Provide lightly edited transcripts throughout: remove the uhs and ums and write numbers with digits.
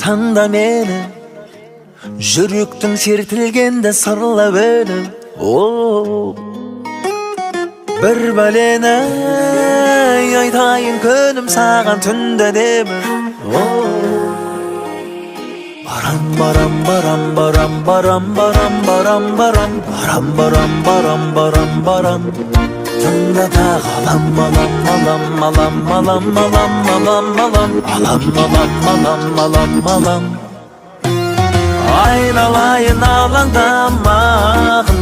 tanda meni, жүректің сертілгенде сырлап өні. Bir bələni айтайын күнім саған түнде демі. Барам, барам, барам, барам, барам, барам, барам, барам, барам, барам, барам, барам, барам. Тыңда тағы алам, алам, алам, алам, алам, алам, алам, алам, алам, алам, алам, алам, алам. Айналайын алаңдамағын,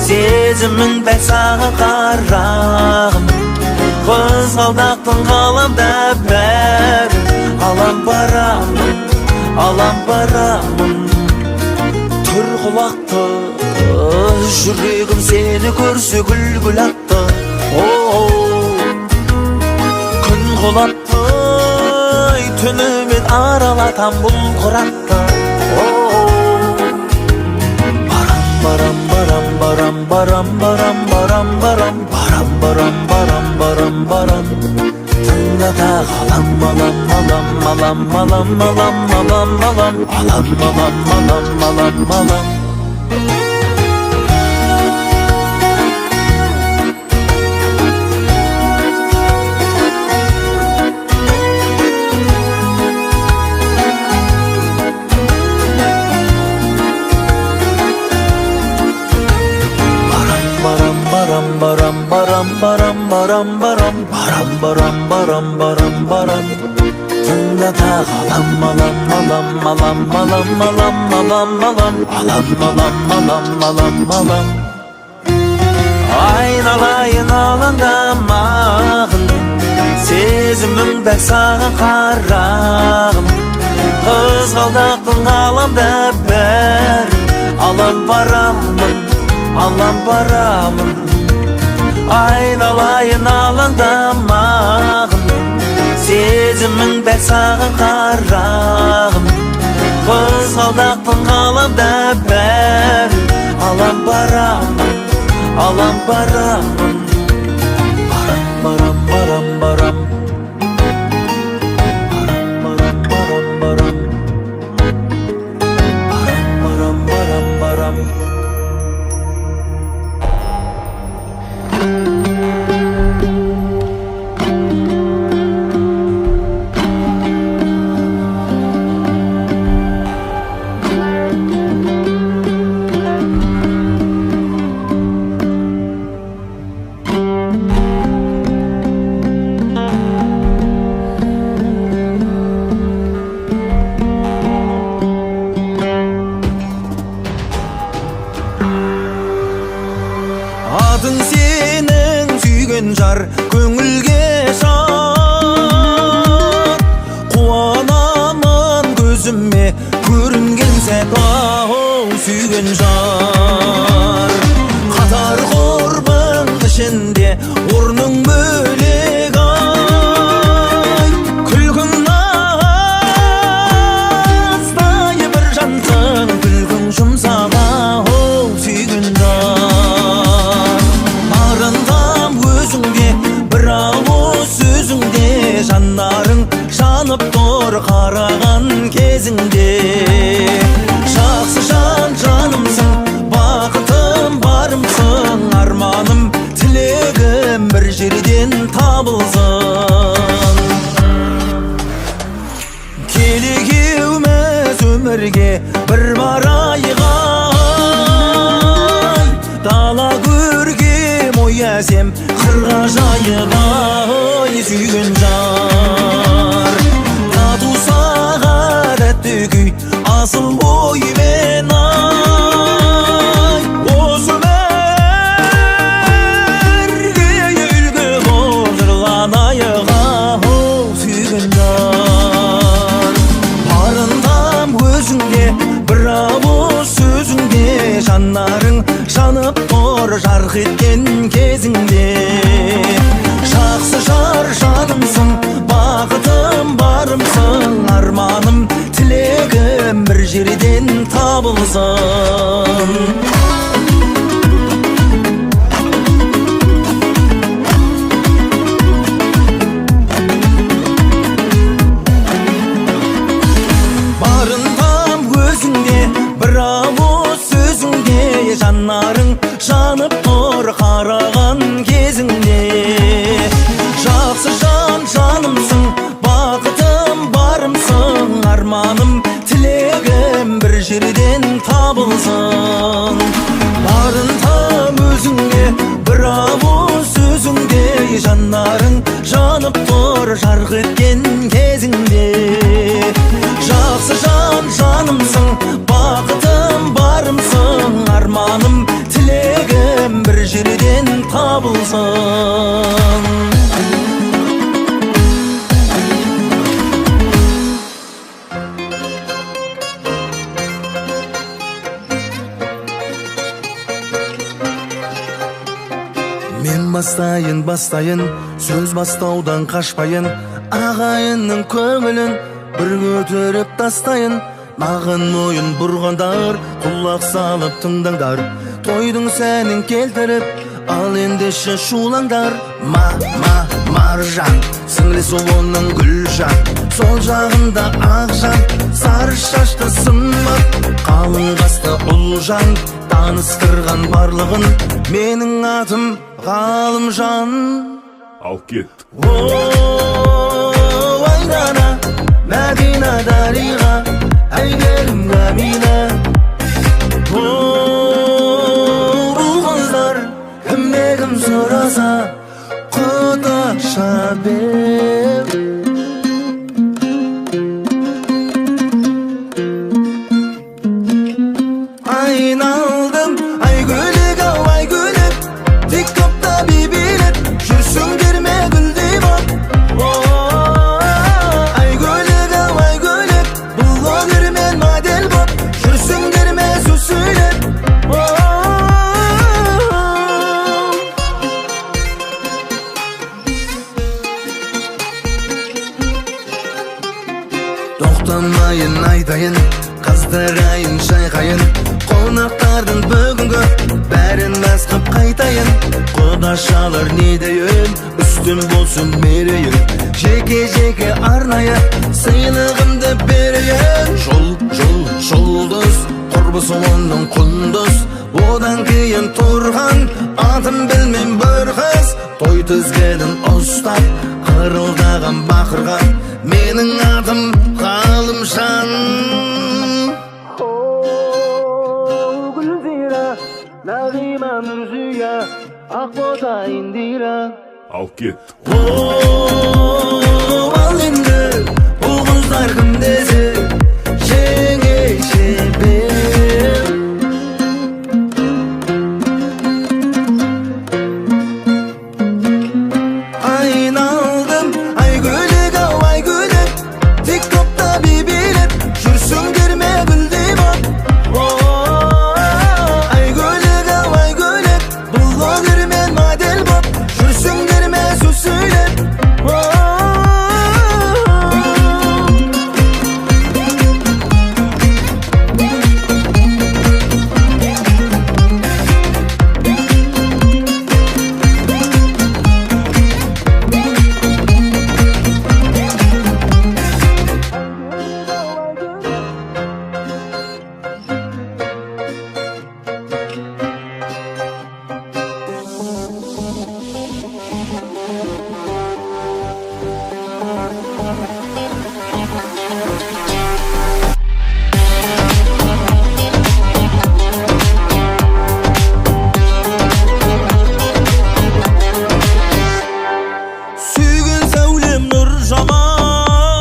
сезімің бәк саған қарағым. Қызғалдақтың ғаламда бәрі, алам барамын, алам барамын. Түр құлақты, жүрегім сені көрсе гүл-гүл атты. Күн құлатты, түнімен аралатам бұл құратты. Барам, барам, барам, барам, барам, барам, барам, барам, барам, барам, барам, барам. Тыңда тағы алам, алам, алам, алам, алам, алам, алам, алам, алам, алам, алам, алам, алам. Baram, baram, baram, baram, baram, baram, baram, baram, baram, baram. Tыңда тағы алам, алам, алам, алам, алам, алам, алам, алам, алам, алам, алам, алам, алам. Айналайын алаңдамағын, сезімің бәк саған қарағым. Қызғалдақтың ғаламда бәрі, алам барамын, алам барамын. Айналайын алаңдамағын, сезімің бәк саған қарағым. Қызғалдақтың ғаламда бәрі, алам барамын, алам барамын. Барам, барам, барам, барам, барам, барам, барам, барам, барам, барам, барам. Adın senin sүйген жар, көңілге шат. Қуанамын көзіме көрінген сәт, сүйген жар. Қатар құрбың ішінде орның бөлек ай. Күлкің настай бір жансың, күлкің жұмсақ сүйген жар. Арындам өзіңде, бір ауыз сөзіңде, жанарың жанып тұр қараған кезіңде. Жақсы жан жанымсың, бақытым барымсың, арманым тілегім бір жерден табылсын. Келекеуміз өмірге бір барайық ай. Дала көргем оязем қырға жайық ай. Сүйген жар, тату сағадатты күй, асыл оймен ай. Осы өмірге үлгі боп жырланайық ау. Сүйген жар, барындам өзіңде, бір ауыз сөзіңде, жанарың жанып тұр жарқ еткен кезіңде. Жақсы жар жанымсың, бақытым барымсың, арманым тілегім бір жерден табылсын. табылсын. Барын там өзіңе, бір ауыз сөзіңде, жанарың жанып тұр жарқ еткен кезіңде. Жақсы жан жанымсың, бақытым барымсың, арманым тілегім бір жерден табылсын. Мен бастайын, сөз бастаудан қашпайын, ағайынның көңілін бір көтеріп тастайын. Маған ойын бұрғандар, құлақ салып тыңдаңдар, тойдың сәнін келтіріп, ал ендеше шулаңдар. Маржан, сіңлесі оның Гүлжан, сол жағында Ақжан, сары шашты Сымбат, қалың қасты Ұлжан, таныстырған барлығын менің атым Ғалымжан. Ал кет. Айдана, Мәдина, Дариға, әйгерім Гамина. Бұл қыздар кім сұраса құдаша бер. Айналдым айгөлік-ау айгөлік, тик-токта бейбілеп жүрсіңдер ме гүлдей боп. Айгөлік-ау айгөлік, блогермен модель боп жүрсіңдер ме сөз сөйлеп. Тоқтамайын айтайын, қыздырайын шайқайын, қонақтардың бүгінгі бәрін мәз қып қайтайын. Құдашалар не дейін, үстін болсын мерейін, жеке-жеке арнайы сыйлығымды берейін. Жұлдыз, құрбысы оның құндыз, одан кейін тұрған атым білмем бір қыз. Той тізгінін ұстап, қырылдаған бақырға менің атым Ғалымжан. Гүлзира, Нағима, Нұржия, Ақбота, Индира. Ал кет. Ал енді бұл қыздар кім десе жеңеше бер. Айналдым айгөлік-ау айгөлік, тик-токта бейбілеп жүрсіңдер ме гүлдей боп. Айгөлік-ау айгөлік, блогермен модель боп жүрсіңдер ме сөз сөйлеп. Сүйген сәулем нұр жамал,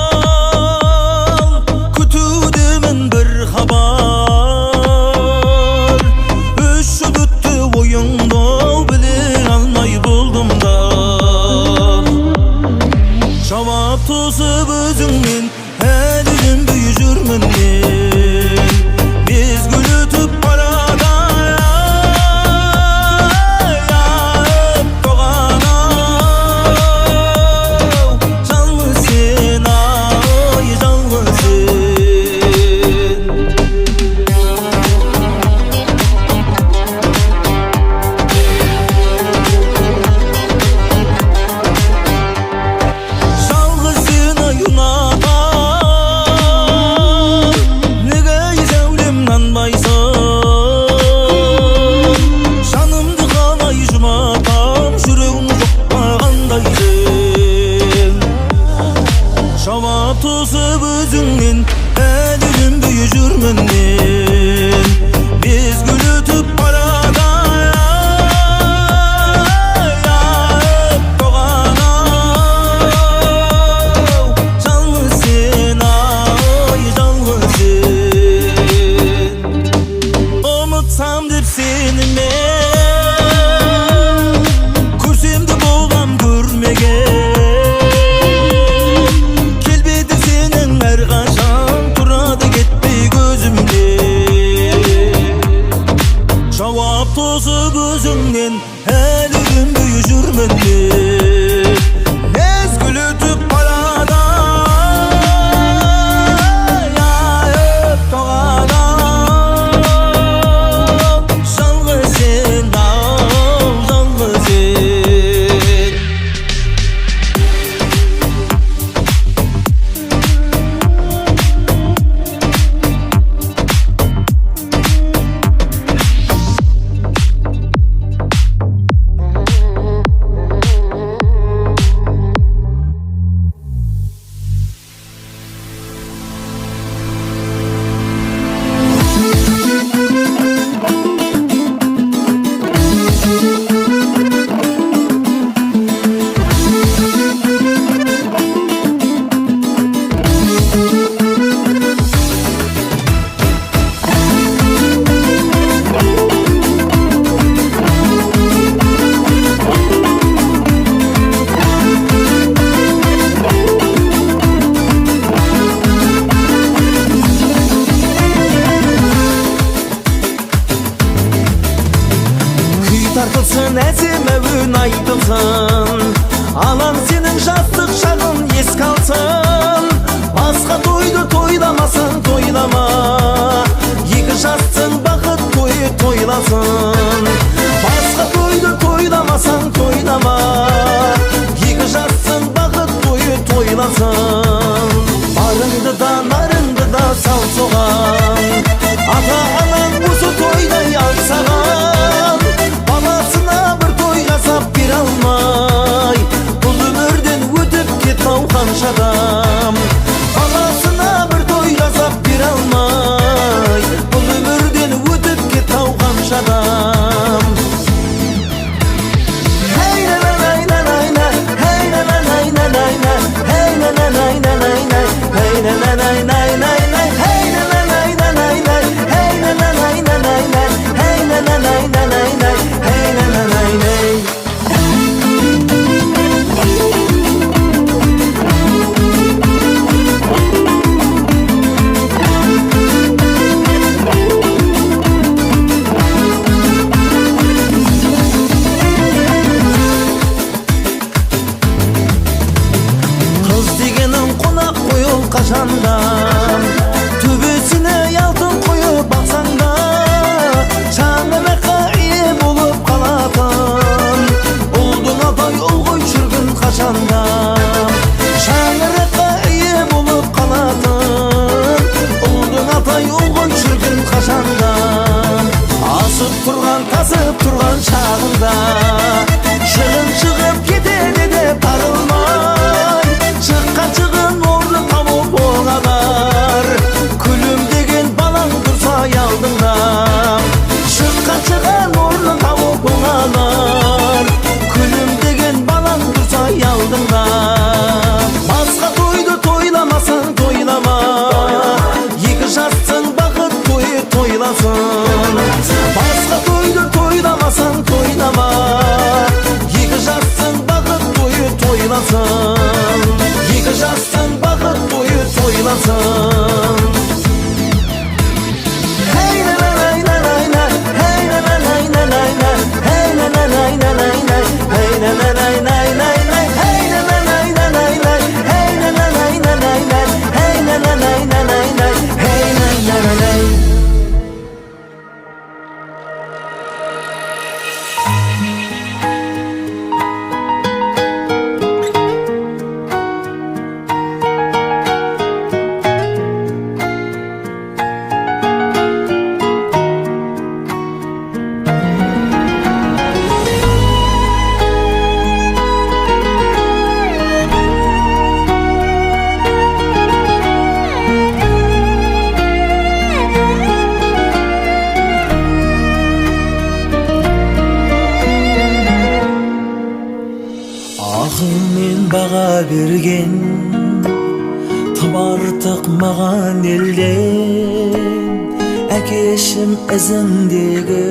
күтудемін бір хабар. Үш жұлдызды ойыңды біле алмай болдым да. Жауап тосып өзіңнен әлі үнбей жүрмін мен. Мезгіл өтіп барады аяп тоғанау. Жалғыз сен, ай жалғыз сен. Жалғыз сен ай ұнатам, неге зәулем нанбайсың? Жанымды қалай жұматам, жүрегім жоқ қандай сен. Жауап тосып өзіңнен әлі үнбей жүрмін мен. болсын әсем әуен айтылсын, алам сенің жастық шағын еске алсын. Басқа тойды тойламасаң тойлама, екі жастың бақыт тойы тойласын. Басқа тойды тойламасаң тойлама, екі жастың бақыт тойы тойласын. Барыңды да нарыңды да сал соған, ата анаң осы тойдай аңсаған. Баласына бір той жасап бере алмай, бұл өмірден өтіп кетті-ау қанша адам. Баласына бір той жасап бере алмай, бұл өмірден өтіп кетті-ау қанша адам. Hey na na na na na na, hey na na na na na na, hey na na na na na na, hey na na na na na na, hey na na na na na na, hey na na na na na na, hey na na na na na na, hey na na na na. Kız degenin konak koyul kaşanda, төбесіне алтын қойып бақсаң да, шаңыраққа ие болып қалатын. Ұлдың атай ұл ғой жүргін қашанда, шаңыраққа ие болып қалатын. Ұлдың атай ұл ғой жүргін қашанда, асып тұрған тасып тұрған шағында, шығын шығып кетеді деп тарылмай, шыққан шығын орны тауып оңалар. Күлім деген балаң тұрса алдыңда, шыққан шығын орны тауып оңалар. Күлім деген балаң тұрса алдыңда. Басқа тойды тойламасаң тойлама, екі жастың бақыт тойы тойласын. Басқа тойды тойламасаң тойлама, екі жастың бақыт тойы тойласын. Екі жастың бақыт тойы тойласын. Hey na na na na na, hey na na na na na, hey na na na na na, hey na na na na na, hey na na na na na, hey na na na na na, hey na na na na na, hey na na na na. Ақылмен баға берген тым артық маған елден, әкешім ізіндегі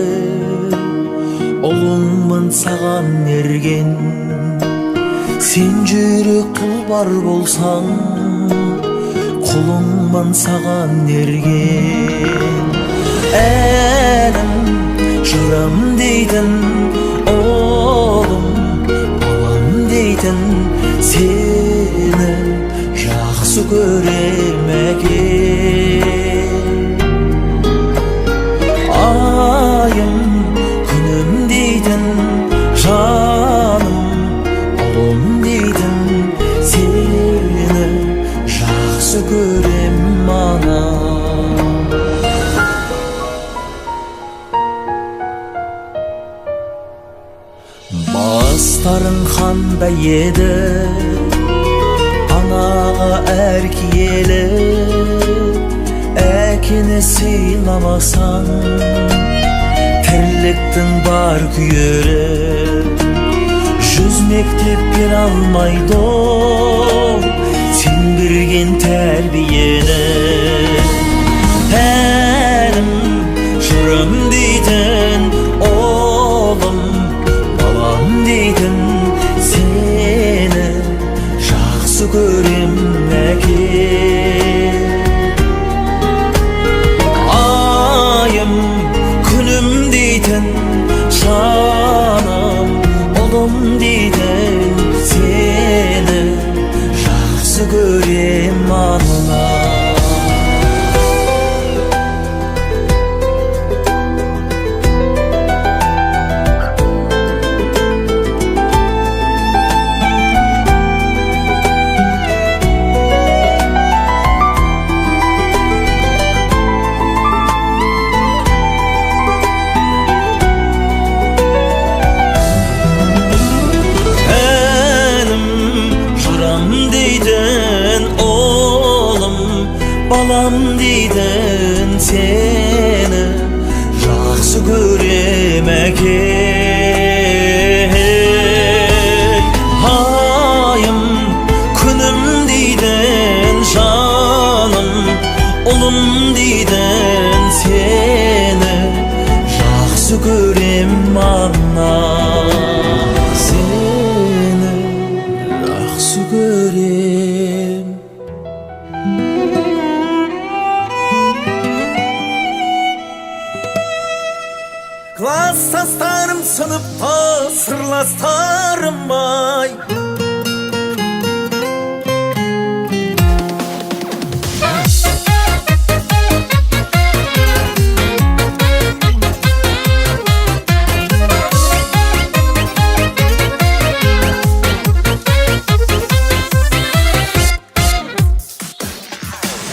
ұлыңмын саған ерген. Сен жүрек тұлпар болсаң, құлыңмын саған ерген. Әнім жырым дейтін ұлым, дейтін сені жақсы көрем әке. Айым күнім дейтін жаным, ұлым дейтін сені жақсы көрем анам. Бастарың қандай еді, анаға әр киелі. Әкені сыйламасаң, тірліктің бар күйері. Жүз мектеп бере алмайды сен берген тәрбиені. Әнім жырым дейтін оғым, балам дейтін сені жақсы көрем әке. Ayım күнім дейтін жаным, Balam deyden seni жақсы көрем әке. Ayım күнім deyden жаным, ұлым deyden seni жақсы көрем ана. Seni жақсы көрем. Класстастарым сыныпта сырластарым ай.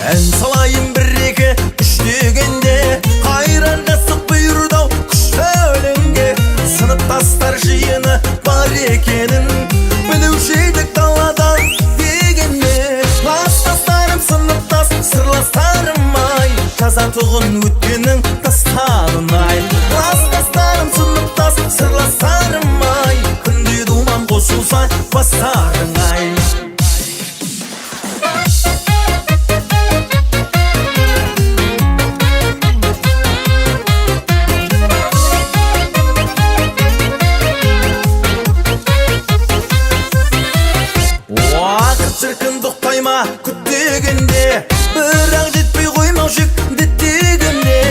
Ән салайын бір-екі үш-дегенде, қайранда сұқ бұйырдау күшті өлеңге. Сыныптастар жиыны бар екенін білуші едік даладан дегенде. Класстастарым сыныптас сырластарым ай, жазатұғын өткенің тастарын ай. Класстастарым сыныптас сырластарым ай, күнде думан қосылса бастарың ай. Шіркін тоқтайма күттегенде, бірақ жетпей қоймау жүк деттегенде.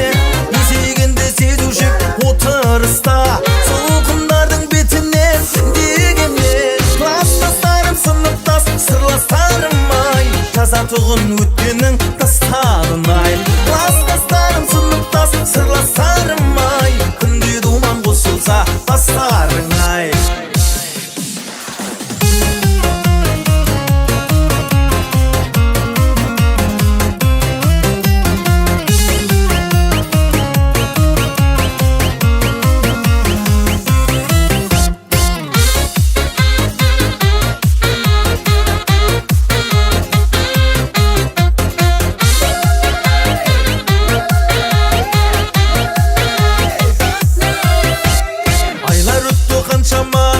Есегенде сезу жүк отырыста, солқындардың бетінен дегенде. Класстастарым сыныптас сырластарым ай, жазатұғын өткенің тастарын ай. Класстастарым сыныптас сырластарым ай, күнде думан қосылса бастарың ай.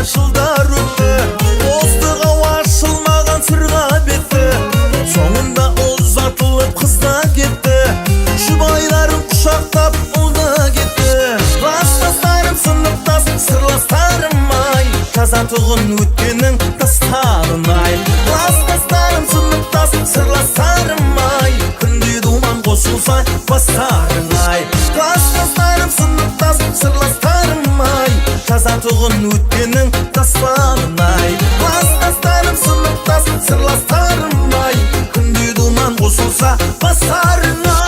Жылдар өтті, достығы ашылмаған сырға бетті. Соңында ұзатылып қызда кетті, жұбайларын құшақтап ұлда кетті. Класстастарым сыныптас сырластарым ай, жазатұғын өткенің тастарын ай. Класстастарым сыныптас сырластарым ай, күнде думан қосылса бастарың ай. Класстастарым сыныптас сырластарым ай, жазатұғын өткенің тастарын ай. Класстастарым сыныптас сырластарым ай, күнде думан қосылса бастарың ай.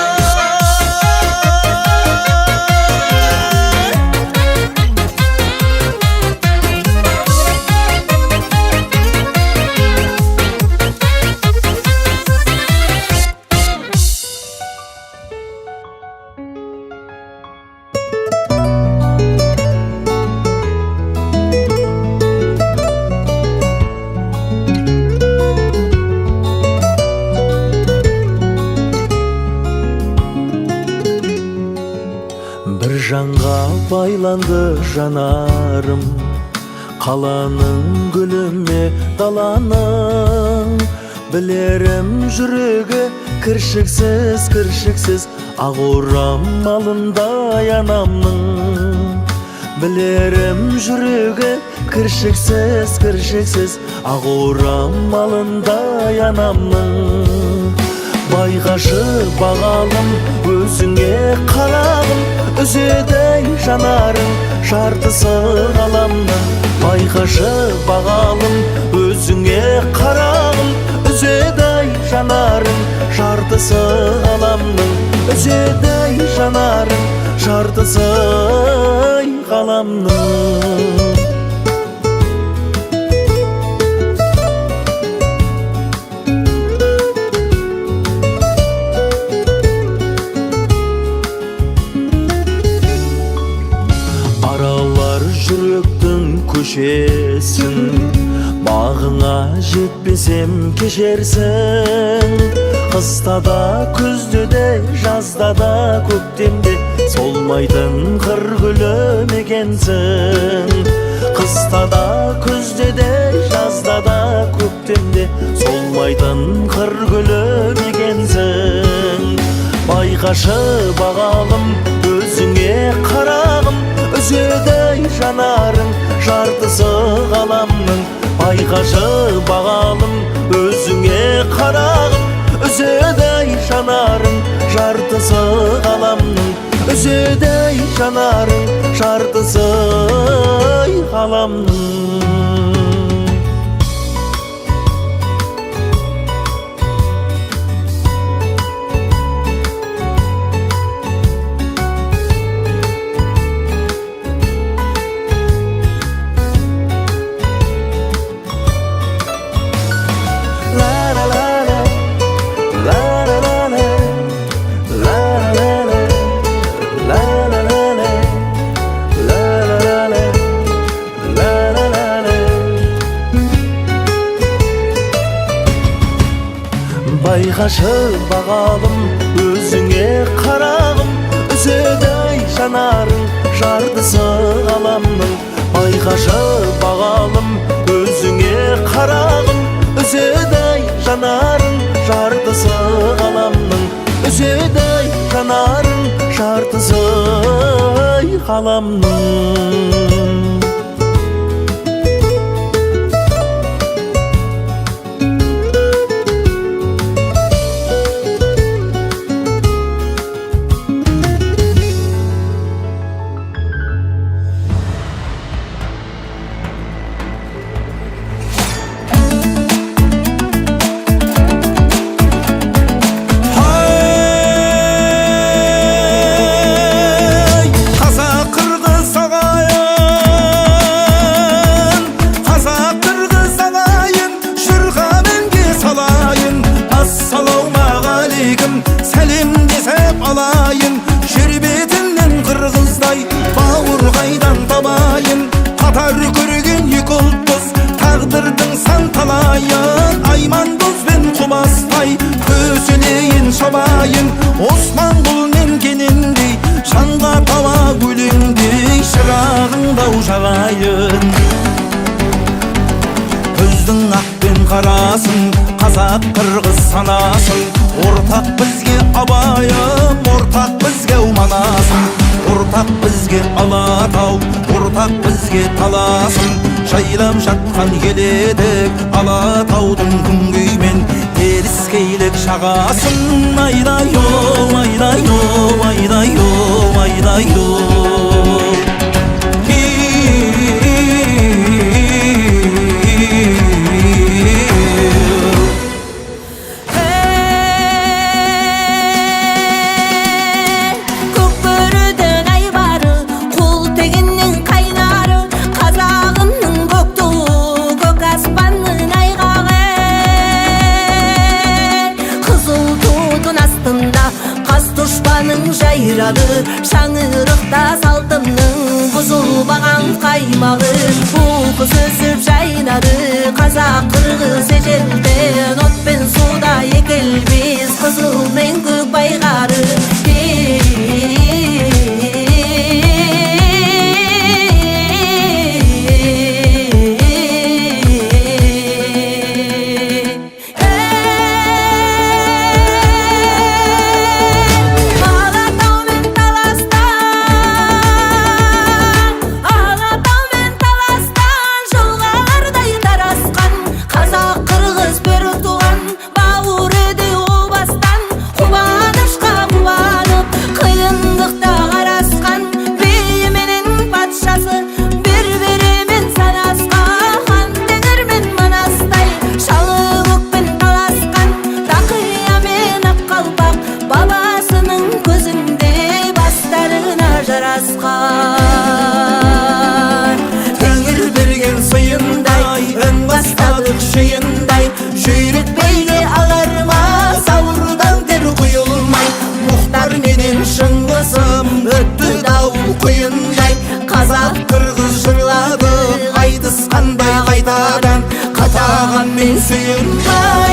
Бір жанға байланды жанарым, қаланың гүліме даланың. Білерім жүрегі кіршіксіз ақ орамалындай анамның. Білерім жүрегі кіршіксіз ақ орамалындай анамның. Байғашы бағалым өзіңе қарағым, үзедей жанарың жартысы ғаламның. Байғашы бағалым өзіңе қарағым, үзедей жанарың жартысы ғаламның. Үзедей жанарың жартысы ғаламның. көшесің, бағыңа жетпесем кешерсің. Kızda da күзде де жазда да көктемде солмайтын қыр гүлім екенсің. Кызда да күзде де жазда да көктемде солмайтын қыр гүлім екенсің. Байқашы бағалым өзіңе қарағым, үзедей жанарың жартысы ғаламның. Байқашы бағалым өзіңе қарағым, үзедей жанарың жартысы ғаламның. Үзедей жанарың жартысы ғаламның. Байқашы бағалым өзіңе қарағым, үзедей жанарың жартысы ғаламның. Байқашы бағалым өзіңе қарағым, үзедей жанарың жартысы ғаламның. Үзедей жанарың жартысы ғаламның. Сәлем десеп алайын, жер бетінен қырғыздай бауыр қайдан табайын. Қатар көрген екі ұлтпыз, тағдырдың сан талайын. Айман бозбен құбастай көсілейін шабайын. Османғұл мен кенендей жанға тава өлеңдей шырағыңдау жағайын. Көздің ақ пен қарасын, қазақ қырғыз санасын. Ортақ бізге абайым, ортақ бізге уманасың. Ортақ бізге Алатау, ортақ бізге таласың. Жайлап жатқан еледік Алатаудың күнгеймен теріскейлік шағасын. Айдай-о, айдай-о, айдай-о, айдай-о. Жайрады шаңырықта салтымның бұзылбаған қаймағы. Бұқы сөзіп жайнады қазақ қырғыз ежелден. От пен суда екелбіз қызыл мен көк байғары. Көңіл берген сыйындай, үн бастадық шиындай. Жүйретпейге аларма, сауырдан тер құйылмай. Мұхтар менен шыңғысым, өтті дауыл құйындай. Қазақ қырғыз жырлады, айтысқандай қайтадан. Қатаған мен сүйінбай.